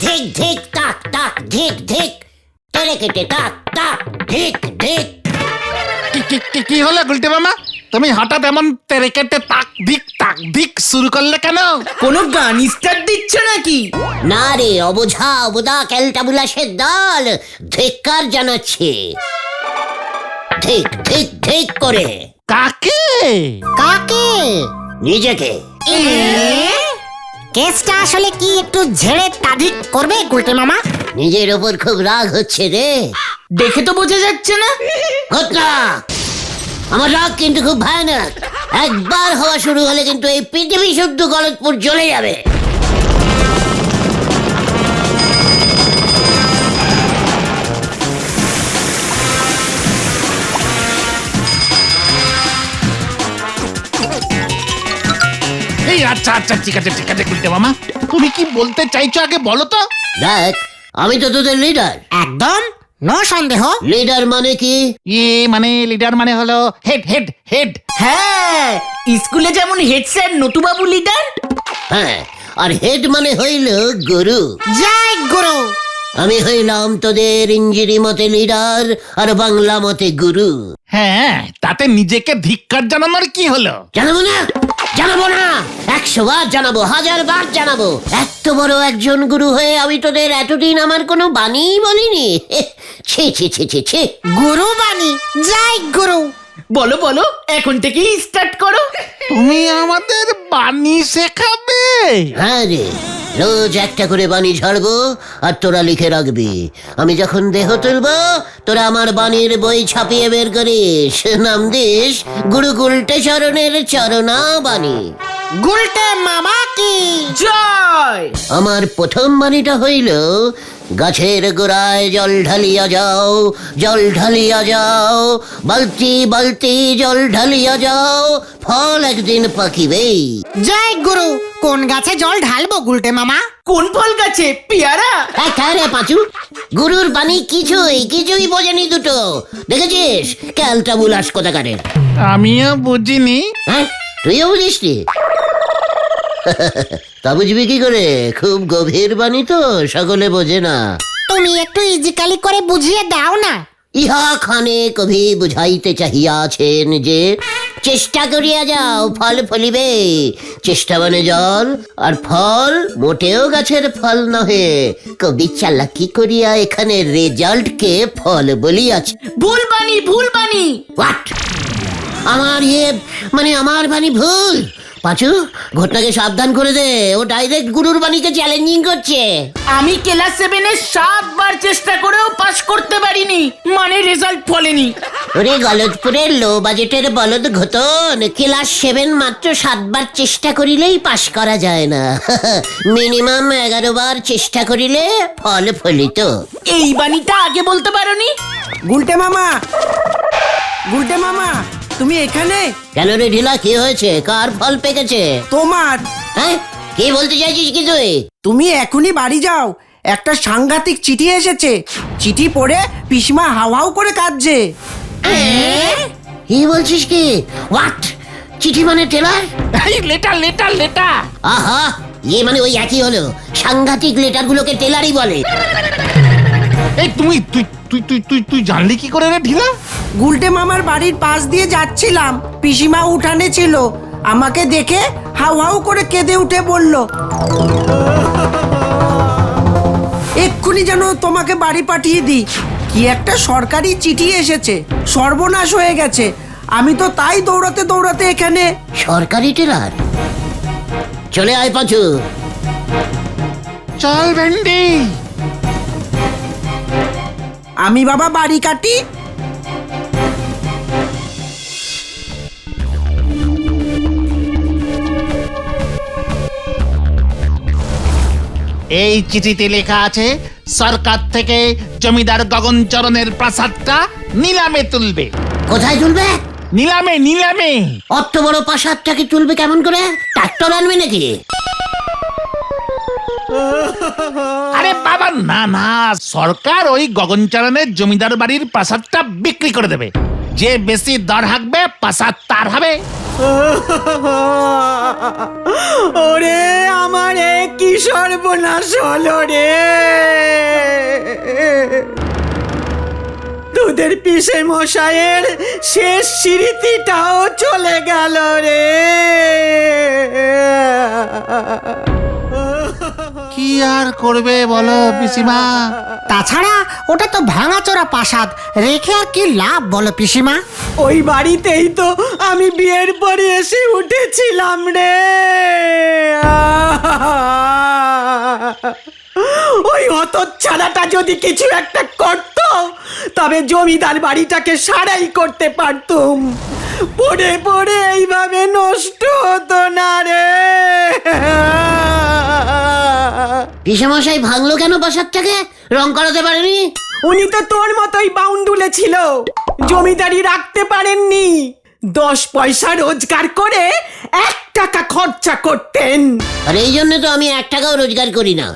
ধিক ধিক তাক তাক ধিক ধিক তেরে কেটে তাক তাক ধিক ধিক। কি হলো গুলটে মামা, তুমি হঠাৎ এমন তেরেকেটে তাক ধিক শুরু করলে কেন? কোনো গান স্টার্ট দিচ্ছ নাকি? না রে অবোঝা অবোধা ক্যালটাবুলাসের দল, ধিক্কার জানাচ্ছে ধিক ধিক ধিক করে। কাকে? কাকে? নিজেকে। কেসটা আসলে কি একটু ঝেড়ে তারিখ করবে গুলটে মামা? নিজের ওপর খুব রাগ হচ্ছে রে। দেখে তো বোঝা যাচ্ছে না। ঘটনা, আমার রাগ কিন্তু খুব ভয়ানক। একবার হওয়া শুরু হলে কিন্তু এই পৃথিবী শুদ্ধ গলতপুর জ্বলে যাবে। এই আচ্ছা ঠিক আছে গুলটে মামা, তুমি কি বলতে চাইছো আগে বলো তো। দেখ, আমি তো তোদের লিডার। একদম নো সন্দেহ। লিডার মানে কি? মানে লিডার মানে হলো হেড। হ্যাঁ, স্কুলে যেমন হেড স্যার নতুবাবু লিডার। হ্যাঁ, আর হেড মানে হইল গুরু। জয় গুরু। আমি হইলাম তোদের ইঞ্জিরি মতে লিডার আর বাংলা মতে গুরু। হ্যাঁ, তাতে নিজেকে ধিক্কার জানানোর কি হলো? জানাবো না, জানাবো না, 100 বার জানাবো, 1000 বার জানাবো। এত বড় একজন গুরু হয়ে আমি তোদের এতদিন আমার কোনো বাণী বলিনি। ছি ছি ছি ছি ছি। গুরু বাণী। জয় গুরু। বলো বলো, এখন থেকেই স্টার্ট করো। তুমি আমাদের বাণী শেখাবে? হ্যাঁ রে, রোজ একটা করে বাণী ঝাড়বো আর তোরা লিখে রাখবি। আমি যখন দেহ তুলবো তোরা আমার বাণীর বই ছাপিয়ে বের করিস, নাম দিস গুরুকুলটে চরণের চরণা বাণী। গুলটে মামা কি জয়। আমার প্রথম বাণীটা হইল, গাছের গোড়ায় জল ঢালিয়া যাও, জল ঢালিয়া যাও, বালতি বালতি জল ঢালিয়া যাও, ফল একদিন পাকিবেই। জয় গুরু। কোন গাছে জল ঢালবো গুলটে মামা? কোন ফল গাছে? পেয়ারা? রে পাঁচু, গুরুর বাণী কিছুই বোঝেনি দুটো। দেখেছিস ক্যালটা বুলাস কোথাকারের। আমিও বুঝিনি। হ্যাঁ, তুইও বুঝিস নি? তা বুঝবি কি করে? খুব গভীর বাণী তো, সকলে বোঝে না। তুমি একটু ইজিকালি করে বুঝিয়ে দাও না। ইহা খানে কভি বুঝাইতে চাহিয়াছেন যে, চেষ্টা করিয়া যাও ফল ফলিবে। চেষ্টা মানে জল, আর ফল মোটেও গাছের ফল নহে। কবি চালাকি করিয়া এখানে রেজাল্টকে ফল বলিয়াছে। ভুল বাণী, ভুল বাণী। হোয়াট? আমার বাণী ভুল? পাঁচু, ঘটনাকে সাবধান করে দে, ও ডাইরেক্ট গুরুর বাণীকে চ্যালেঞ্জিং করছে। আমি ক্লাস 7-এ 7 বার চেষ্টা করেও পাস করতে পারিনি, মানে রেজাল্ট ফলেনি। ওরে গলতপুরের লো বাজেটের বলদ ঘটন, ক্লাস 7 মাত্র 7 বার চেষ্টা করিলেই পাশ করা যায় না। মিনিমাম 11 বার চেষ্টা করিলে ফল ফলিত। এই বাণীটা আগে বলতে পারোনি? গুলটে মামা, গুলটে মামা, তুমি এখানে? কেন রে ঢিলা, কি হয়েছে? কার ফল পেকেছে? তোমার। হ্যাঁ, কি বলতে চাইছিস কি তুই? তুমি এখনই বাড়ি যাও, একটা সাংঘাতিক চিঠি এসেছে। চিঠি পড়ে পিসমা হাউ হাউ করে কাঁদছে। কি বলছিস কি? হোয়াট? চিঠি মানে টেলার? লেটার। আহা, মানে ওই একই হলো। সাংঘাতিক লেটারগুলোকে টেলারই বলে। এই তুই জানলি কি করে রে ঢিলা? গুলটে মামার বাড়ির পাশ দিয়ে যাচ্ছিলাম, পিসিমা উঠানে ছিল। আমাকে দেখে হাউ হাউ করে কেঁদে উঠে বলল, এক্ষুনি যেন তোমাকে বাড়ি পাঠিয়ে দিই। কি একটা সরকারি চিঠি এসেছে, সর্বনাশ হয়ে গেছে। আমি তো তাই দৌড়াতে দৌড়াতে এখানে। সরকারি টেলার? চলে আয় পাঁচু। চল ভেন্ডি। আমি বাবা বাড়ি কাটি। এই চিঠিতে লেখা আছে, সরকার থেকে জমিদার গগনচরণের প্রাসাদটা নিলামে তুলবে। কোথায় তুলবে? নিলামে। অত বড় প্রাসাদটাকে তুলবে কেমন করে? ট্রাক্টর আনবে নাকি? আরে বাবা না, সরকার ওই গগনচরণের জমিদার বাড়ির প্রাসাদটা বিক্রি করে দেবে। যে বেশি দর হাঁকবে প্রাসাদ তার হবে। ওরে আমার কি সর্বনাশ হলো রে, তোদের পিসে মশাইয়ের শেষ স্মৃতিটাও চলে গেল রে। কি আর করবে বলো পিসিমা? তাছাড়া ওটা তো ভাঙাচোরা প্রাসাদ, রেখে আর কি লাভ বলো পিসিমা? ওই বাড়িতেই তো আমি বিয়ের পরে এসে উঠেছিলাম রে। ওই হতচ্ছাড়াটা যদি কিছু একটা করত, তবে জমিদার বাড়িটাকে সারাই করতে পারতুম। পড়ে পড়ে এইভাবে নষ্ট হতো না রে। পিসেমশাই ভাঙলো কেন প্রাসাদটাকে? রং করাতে পারেনি? উনি তো তোর মতোই বাউন্ডুলে ছিল, জমিদারি রাখতে পারেননি। 10 পয়সা রোজগার করে 1 টাকা খরচা করতেন। আর এই জন্য তো আমি 1 টাকাও রোজগার করি না।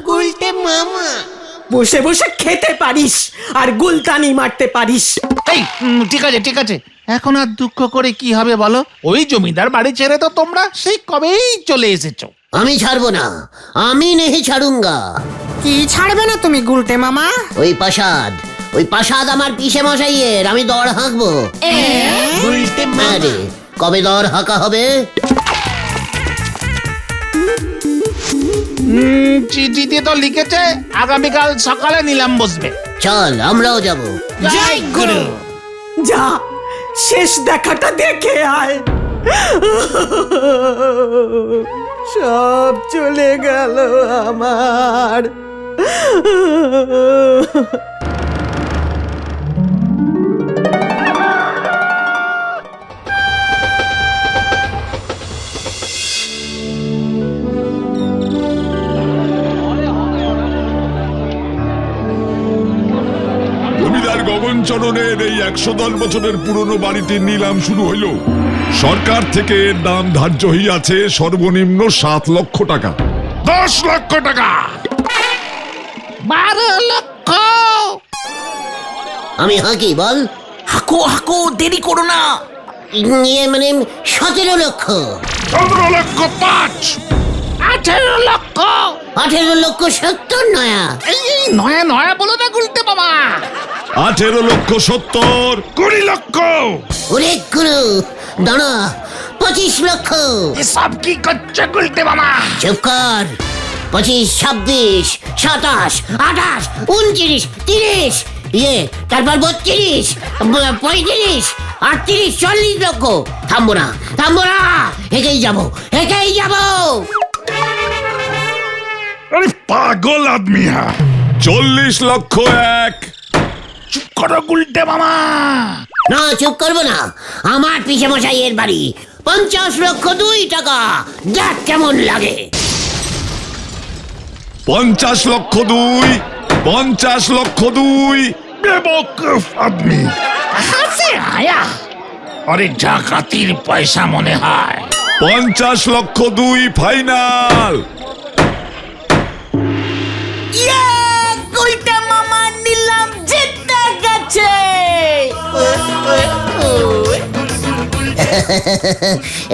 বসে বসে খেতে পারিস আর গুলতানি মারতে পারিস। এই ঠিক আছে ঠিক আছে, এখন আর দুঃখ করে কি হবে বলো? ওই জমিদার বাড়ি ছেড়ে তো তোমরা সেই কবেই চলে এসেছো। আমি ছাড়বো না, আমি নেহি ছাড়ুঙ্গা। কি ছাড়বে না তুমি গুলটে মামা? ওই প্রাসাদ আমার পিসে মশাইয়ের, আমি দর হাঁকবো। আরে কবে দর হাঁকা হবে? চিঠিতে তো লিখেছে আগামীকাল সকালে নিলাম বসবে। চল আমরাও যাব। জয় গুরু। যা, শেষ দেখাটা দেখে আয়। সব চলে গেল আমার। জমিদার গগনচরণের এই 110 বছরের পুরনো বাড়িটির নিলাম শুরু হইল। সরকার থেকে এর দাম ধার্য হইয়াছে সর্বনিম্ন 7 লক্ষ টাকা। 10 লক্ষ টাকা, 12 লক্ষ। আমি হাঁকি, বল। হাকো হাকো, দেরি করো না। ইয়ে মানে 17 লক্ষ। 15 লক্ষ 5, 18 লক্ষ। 18 লক্ষ 70 নয়া। এই নয়া নয়া বলো না গুলতে মামা। 18 লক্ষ 70, 20 লক্ষ। ওরে গুরু, দাঁড়া, 25 লক্ষ। এসব কি করছে গুলতে মামা? চুপ কর। 25, 26, 27, 28, 29, 30, ইয়ে তারপর 32, 35, 38, 40 লক্ষ। থামবো না, হেঁকেই যাবো। আরে পাগল আদমি হ্যাঁ। 40 লক্ষ 1। চুপ করো গুলতে মামা। না, চুপ করবো না। আমার পিসে মশাইয়ের বাড়ি, 50 লক্ষ 2 টাকা। দেখ কেমন লাগে। 50 লক্ষ 2, 50 লক্ষ 2। বেবকুফ আদমি। হাসে আয়া। আরে ডাকাতির পয়সা মনে হয়। 50 লক্ষ 2 ফাইনাল। গুলটে মামা নিলাম জিতে গেছে।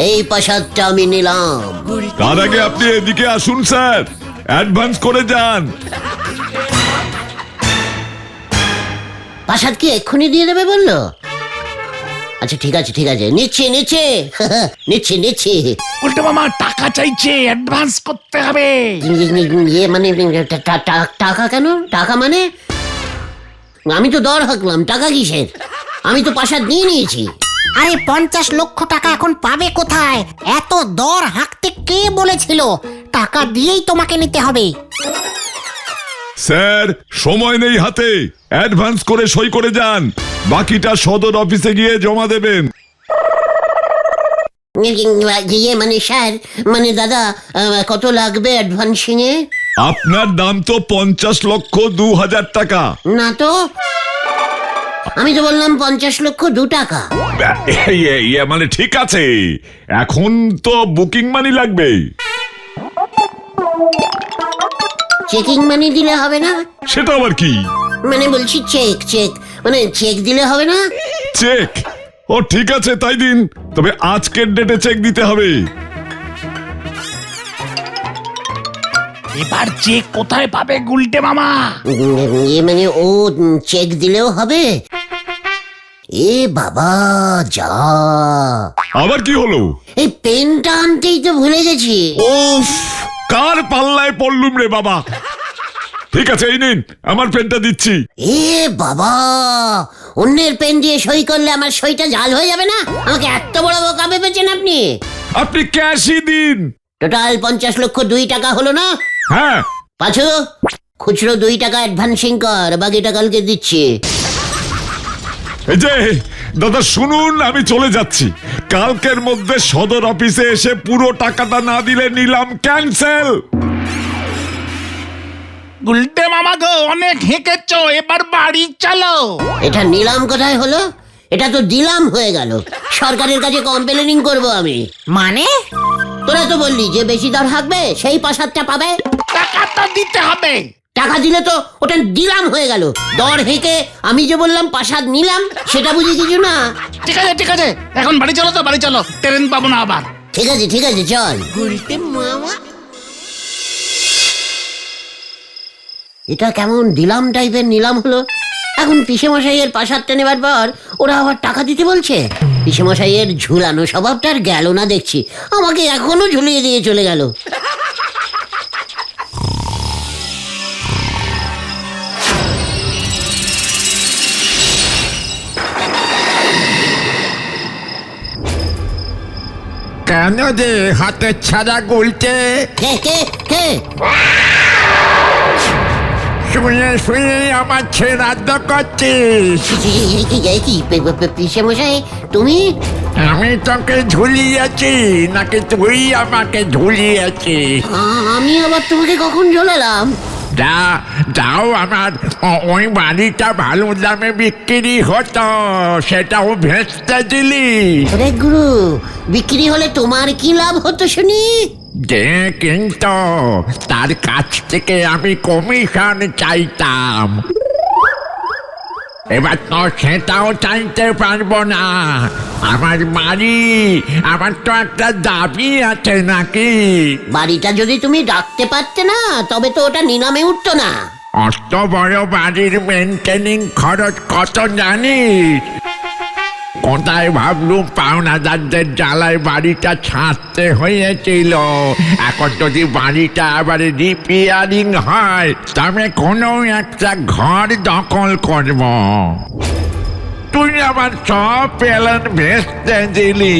এই প্রাসাদটা আমি নিলাম। তার আগে আপনি এদিকে আসুন স্যার, অ্যাডভান্স করে যান। প্রাসাদ কি এক্ষুনি দিয়ে দেবে বললো? আচ্ছা ঠিক আছে নিচ্ছি। উল্টে মামা টাকা চাইছে, অ্যাডভান্স করতে হবে। ইয়ে মানে টাকা কেন? টাকা মানে আমি তো দর হাঁকলাম, টাকা কিসের? আমি তো প্রাসাদ নিয়ে নিয়েছি। আরে 50 লক্ষ টাকা এখন পাবে কোথায়? এত দর হাঁকতে কে বলেছিল? টাকা দিয়েই তোমাকে নিতে হবে। স্যার সময় নেই হাতে, অ্যাডভান্স করে সই করে যান, বাকিটা সদর অফিসে গিয়ে জমা দেবেন। ইয়ে মানে স্যার, মানে দাদা, কত লাগবে অ্যাডভান্সিং এ? আপনার দাম তো 50 লক্ষ 2,000 টাকা। না তো, আমি তো বললাম 50 লক্ষ 2 টাকা। মানে ঠিক আছে, এখন তো বুকিং মানি লাগবে। চেকিং মানি দিলে হবে না? সেটা আবার কি? মানে বলছি চেক মানে চেক দিলে হবে না? চেক? ও ঠিক আছে তাই দিন, তবে আজকের ডেটে চেক দিতে হবে। এবার চেক কোথায় পাবে গুলটে মামা? মানে ও চেক দিলেও হবে? এ বাবা যা, আবার কি হলো? এই পেনটা আনতেই তো ভুলে গেছি। ওফ, কার পাল্লায় পড়লুম রে বাবা। ঠিক আছে, এই নিন, আমার পেনটা দিচ্ছি। এ বাবা, অন্যের পেন দিয়ে সই করলে আমার সইটা জাল হয়ে যাবে না? আমাকে এত বড় বোকা ভেবেছেন আপনি? আপনি ক্যাশই দিন। টোটাল 50,02 টাকা হলো না? হ্যাঁ, পাঁচু, খুচরো 2 টাকা অ্যাডভান্সিং কর, বাকিটা কালকে দিচ্ছি। এই যে দাদা শুনুন, আমি চলে যাচ্ছি। কালকের মধ্যে সদর অফিসে এসে পুরো টাকাটা না দিলে নিলাম ক্যান্সেল। গুলটে মামা গো, অনেক হেঁকেছ, এবার বাড়ি চলো। এটা নিলাম কোথায় হলো? এটা তো দিলাম হয়ে গেল। সরকারের কাছে কমপ্লেনিং করব আমি। মানে? তোরা তো বললি যে বেশি দর হাঁকবে সেই প্রাসাদটা পাবে। টাকা তো দিতে হবে। টাকা দিলে তো ওটা দিলাম হয়ে গেল। দর হেঁকে আমি যে বললাম প্রাসাদ নিলাম, সেটা বুঝি কিছু না। ঠিক আছে ঠিক আছে, এখন বাড়ি চলো তো, বাড়ি চলো, ট্রেন পাবো না আবার। ঠিক আছে ঠিক আছে, চল। এটা কেমন দিলাম টাইপের নিলাম হলো। এখন পিসেমশাইয়ের প্রাসাদটা নেবার পর ওরা আবার টাকা দিতে বলছে। পিসেমশাইয়ের ঝুলানো স্বভাবটা আর গেল না দেখছি, আমাকে এখনো ঝুলিয়ে দিয়ে চলে গেল। কেন যে হাতে ছাড়া গুলতে? কে কে কে? শুনে শুনে আমার ছেড়াদ্দ করছিস। পিসেমশাই তুমি? আমি তোকে ঝুলিয়েছি নাকি তুই আমাকে ঝুলিয়েছিস? আমি আবার তোমাকে কখন ঝোলালাম? যাও আমার ওই বাড়িটা ভালো দামে বিক্রি হতো, সেটাও ভেস্তে দিলি। ওরে গুরু, বিক্রি হলে তোমার কি লাভ হতো শুনি? যে কিন্তু তার কাছ থেকে আমি কমিশন চাইতাম। এবার তো সেটাও চাইতে পারবো না। আমার বাড়ি, আমার তো একটা দাবি আছে নাকি? বাড়িটা যদি তুমি ডাকতে পারতে না, তবে তো ওটা নিলামে উঠতো না। অত বড় বাড়ির মেনটেনিং খরচ কত জানিস? কোথায় ভাবলুম পাওনাদারদের জ্বালায় বাড়িটা ছাড়তে হয়েছিল। এখন যদি বাড়িটা আবার রিপেয়ারিং হয়, তবে কোনো একটা ঘর দখল করব। তুই আমার সব প্ল্যান ভেস্তে দিলি।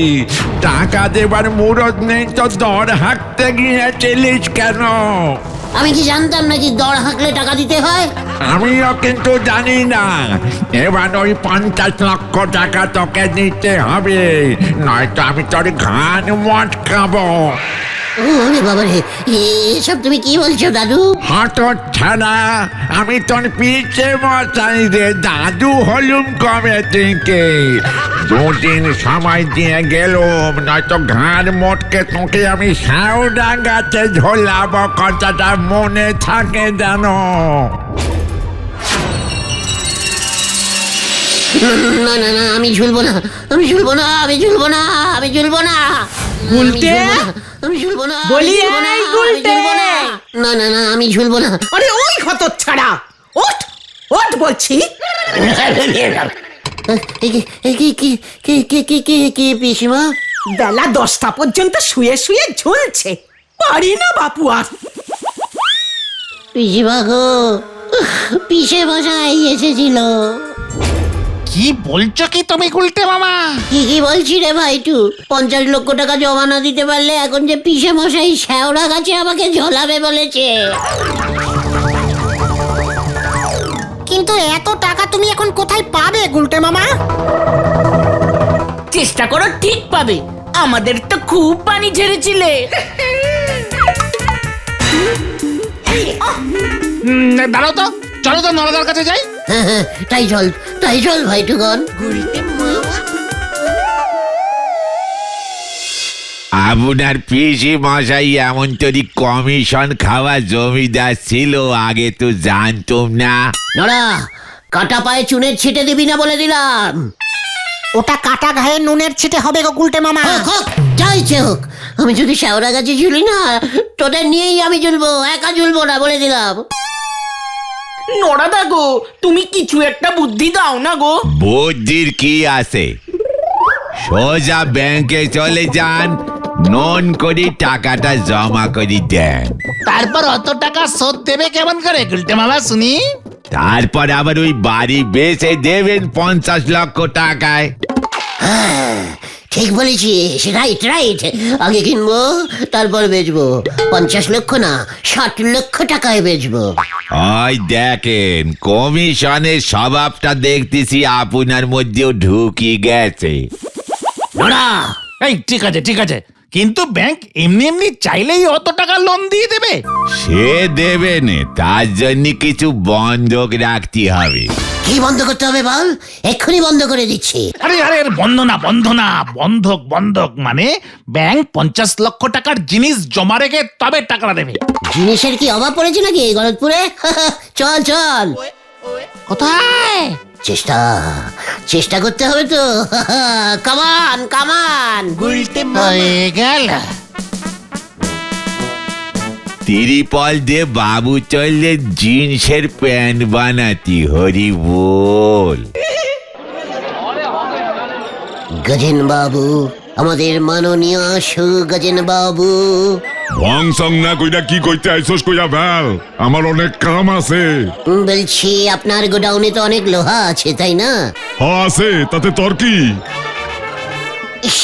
টাকা দেবার মুরত নেই তো দর হাঁকতে গিয়েছিলিস কেন? আমি কি জানতাম নাকি দর হাঁকলে টাকা দিতে হয়? আমিও কিন্তু জানি না। এবার ওই 50 লক্ষ টাকা তোকে দিতে হবে, নয়তো আমি তোর ঘান মটকাবো। ওরে বাবা রে, এসব তুমি কি বলছো দাদু? হট ছাড়া, আমি তোর পিছে মশাই রে, দাদু হলুম কবে থেকে। 2 দিন সময় দিয়ে গেলুম, নয়তো ঘাড় মোটকে তোকে আমি শাওডা গাছে ঝোলাবো, কথাটা মনে থাকে জানো? না না না, আমি ঝুলবো না, আমি ঝুলবো না, আমি ঝুলবো না, আমি ঝুলবো না। গুলটে? আমি ঝুলবো না, বলি, আমি ঝুলবো না, এই আমি গুলটে? ঝুলবো না। না না না, আমি ঝুলবো না। আরে ওই হতচ্ছাড়া, ওঠ ওঠ বলছি। কি পিসিমা? বেলা 10টা পর্যন্ত শুয়ে শুয়ে ঝুলছে, পারি না বাপু আর। পিসিমা গো, পিসে মশাই এসেছিল। কি বলছো কি তুমি গুলটে মামা? কি বলছি রে ভাইটু? 50 লক্ষ টাকা জমা না দিতে পারলে এখন যে পিসে মশাই শ্যাওড়া গাছে আমাকে ঝোলাবে বলেছে। কিন্তু এত টাকা তুমি এখন কোথায় পাবে গুলটে মামা? চেষ্টা করো, ঠিক পাবে। আমাদের তো খুব পানি ঝেড়েছিলে। দাঁড়াও তো, চলো তো নরদার কাছে যাই। হ্যাঁ, তাই চল ভাইটুগণ। আপনার পিসি মশাই এমন তরি কমিশন খাওয়া জমিদার ছিল, আগে তো জানতাম না। নড়া, কাটা পায়ে চুনের ছিটে দিবি না বলে দিলাম। ওটা কাটা ঘায়ে নুনের ছিটে হবে গো গুলটে মামা। হোক, যা ইচ্ছে হোক, আমি যদি শেওড়া গাছে ঝুলি না, তোদের নিয়েই আমি ঝুলবো, একা ঝুলবো না, বলে দিলাম। নড়াদা গো, তুমি কিছু একটা বুদ্ধি দাও না গো। বুদ্ধির কি আছে? সোজা ব্যাংকে চলে যান, নন করে টাকাটা জমা করে দেন। তারপর অত টাকা শোধ দেবে কেমন করে গুলটে মামা শুনি? তারপর আবার ওই বাড়ি বেচে দেবেন 50 লক্ষ টাকায়। হ্যাঁ, ঠিক বলেছিস, রাইট রাইট। আগে কিনবো, তারপর বেচবো। 50 লক্ষ না, 60 লক্ষ টাকায় বেচবো। ওই দেখেন, কমিশনের স্বভাবটা দেখতেছি আপনার মধ্যেও ঢুকি গেছে। নোরা, এই ঠিক আছে ঠিক আছে, কিন্তু ব্যাংক এমনি এমনি চাইলেই অত টাকা লোন দিয়ে দেবে? সে দেবে না, তার জন্য কিছু বন্ধক রাখতে হবে। কি বন্ধ করতে হবে বল? এক্ষুনি বন্ধ করে দিচ্ছি। আরে আরে আরে, বন্ধ না বন্ধক বন্ধক মানে ব্যাংক 50 লক্ষ টাকার জিনিস জমা রেখে তবে টাকাটা দেবে। জিনিসের কি অভাব পড়েছে নাকি এই গলতপুরে? চল চল। কোথায়? চেষ্টা করতে হবে তো। কামান কামান। হয়ে গেল। তিরিপল দিয়ে বাবু চললে জিন্সের প্যান্ট বানাতি, হরি বল। গজেন বাবু, আমাদের মাননীয় গজেন বাবু। ভং সং না কইরা কি কইতে আইছস কইয়া ফেল, আমার অনেক কাম আছে। বলছি আপনার গোডাউনে তো অনেক লোহা আছে, তাই না? আছে, তাতে তোর কি? ইস,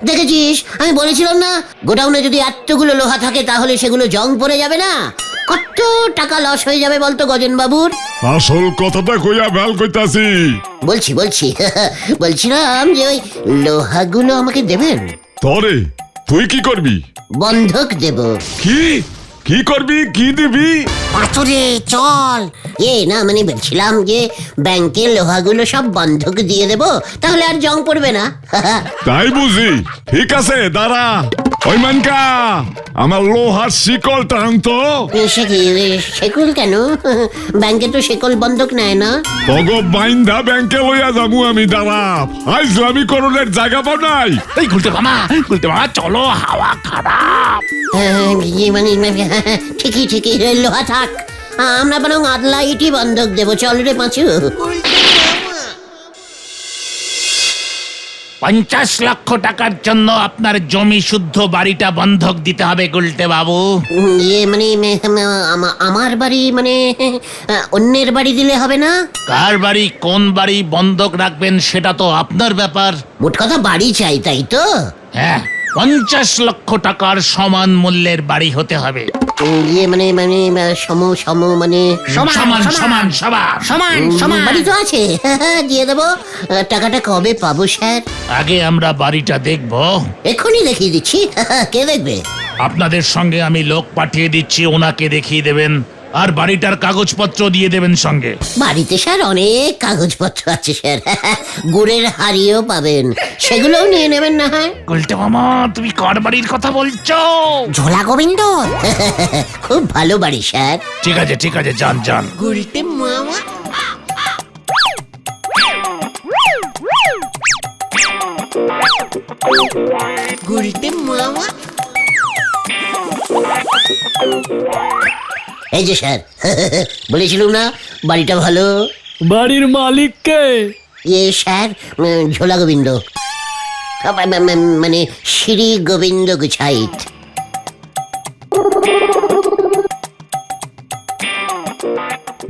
দেখেছিস, আমি বলেছিলাম না, গোডাউনে যদি এতগুলো লোহা থাকে তাহলে সেগুলো জং পড়ে যাবে না। কত টাকা লস হয়ে যাবে বলতো গজেন বাবুর? আসল কথাটা কইয়া ফেল কইতাছি। বলছি বলছিলাম যে ওই লোহাগুলো আমাকে দেবেন। তরে তুই কি করবি? বন্ধক দেব। কি করবি, কি দিবি? পাথরে চল। না মানে বলছিলাম যে ব্যাংকের লোহাগুলো সব বন্ধক দিয়ে দেব, তাহলে আর জং পড়বে না। তাই বুঝি? ঠিক আছে, দাঁড়া। ওই মানকা, আমার লোহার শিকল টানতো। শেকল কেন? ব্যাংকে তো শেকল বন্ধক নেয় না। তগ বাইন্দা ব্যাংকে লইয়া যাবো আমি, দাঁড়া। আইসলামি করণের জায়গা পাও নাই। এই গুলটে মামা চলো, হাওয়া খারাপ। মানে ঠিকই লোহা থাক, আমরা বরং আদলা ইটি বন্ধক দেবো। চল রে পাঁচু। 50 লক্ষ টাকার জন্য আপনার জমি শুদ্ধ বাড়িটা বন্ধক দিতে হবে গুলটে বাবু। মানে আমার বাড়ি মানে অন্যের বাড়ি দিলে হবে না? কার বাড়ি কোন বাড়ি বন্ধক রাখবেন সেটা তো আপনার ব্যাপার। মোট কথা বাড়ি চাই, তাই তো? হ্যাঁ, 50 লক্ষ টাকার সমান মূল্যের বাড়ি হতে হবে। মানে সম মানে সমান সমান সবার বাড়ি তো আছে, দিয়ে দেবো। টাকাটা কবে পাবো স্যার? আগে আমরা বাড়িটা দেখব। এক্ষুনি দেখিয়ে দিচ্ছি। কে দেখবে? আপনাদের সঙ্গে আমি লোক পাঠিয়ে দিচ্ছি, ওনাকে দেখিয়ে দেবেন আর বাড়িটার কাগজপত্র দিয়ে দেবেন সঙ্গে। বাড়িতে স্যার অনেক কাগজপত্র আছে স্যার, গুড়ের হাড়িও পাবেন, সেগুলোও নিয়ে নেবেন না হয়। গুলটে মামা, তুমি কার বাড়ির কথা বলছো? ঝোলা গোবিন্দ। খুব ভালো বাড়ি স্যার। ঠিক আছে, যান। গুলটে মামা। গুলটে মামা। এই যে স্যার, বলেছিলাম না বাড়িটা ভালো। বাড়ির মালিক কে? স্যার, ঝোলা গোবিন্দ, মানে শ্রী গোবিন্দ গুছাইত।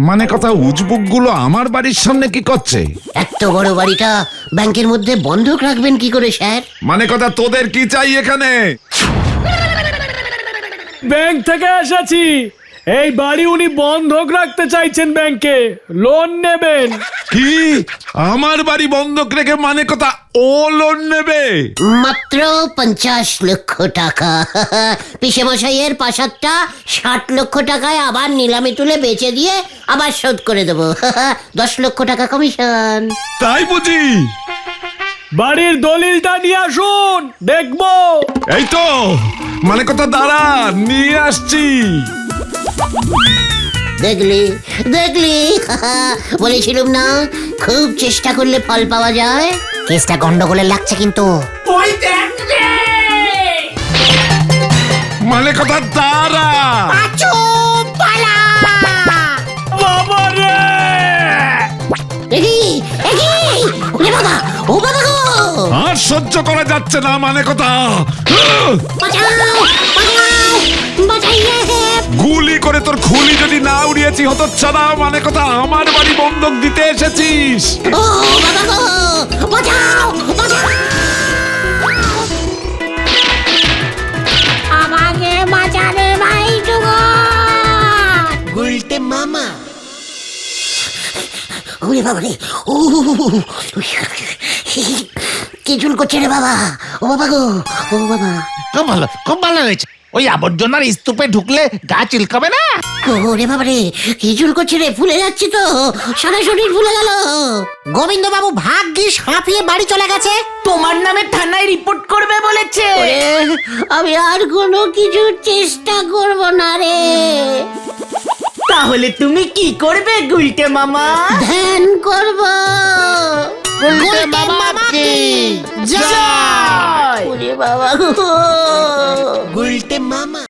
মানে কথা, উজবুক গুলো আমার বাড়ির সামনে কি করছে? এত বড় বাড়িটা ব্যাংকের মধ্যে বন্ধক রাখবেন কি করে স্যার? মানে কথা, তোদের কি চাই এখানে? ব্যাংক থেকে এসেছি। এই বাড়ি উনি বন্ধক রাখতে চাইছেন ব্যাংকে, লোন নেবেন। কি আমার বাড়ি বন্ধক রেখে মানে কথা ও লোন নেবে? মাত্র 50 লক্ষ টাকা। পিসে মশাইয়ের প্রাসাদটা 60 লক্ষ টাকায় আবার নিলামে তুলে বেচে দিয়ে আবার শোধ করে দেবো। 10 লক্ষ টাকা কমিশন। তাই বুঝি? বাড়ির দলিলটা নিয়ে আসুন, দেখবো। এই তো, মানে কথা, দাঁড়া, নিয়ে আসছি। দেখলি বলেছিলাম না, খুব চেষ্টা করলে ফল পাওয়া যায়। কেসটা গন্ডগোলের লাগছে কিন্তু। ওই দেখ রে। মানে কথা তারা। পাঁচু পালা! বাবা রে! এগি এগি ওরে বাবা, ও বাবা গো, আর সহ্য করা যাচ্ছে না, মানে কথা। বাঁচাও বাঁচাও, বাঁচাইয়ে। গুলি করে তোর খুলি যদি না উড়িয়েছি হতচ্ছাড়া, মানে কথা আমার বাড়ি বন্ধক দিতে এসেছিস। ও বাবা গো, বাঁচাও বাঁচাও। আমাকে বাঁচারে ভাই টুকু! ওরে বাবা রে, ও কি চুল করছে রে বাবা, ও বাবা গো, ও বাবা। খুব ভালো হয়েছে। ওই আবর্জনার স্তূপে ঢুকলে গা চিলকাবে না। ওরে বাবা রে, কি চুল করছে রে, ফুলে যাচ্ছি তো, সারা শরীর ফুলে গেল। গোবিন্দ বাবু ভাগ্যিস হাঁপিয়ে বাড়ি চলে গেছে। তোমার নামে থানায় রিপোর্ট করবে বলেছে। ওরে, আমি আর কোনো কিছু চেষ্টা করব না রে। তাহলে তুমি কি করবে গুলটে মামা? ধ্যান করব। গুলটে মামা কি জয়! ওরে বাবা গো। গুলটে মামা।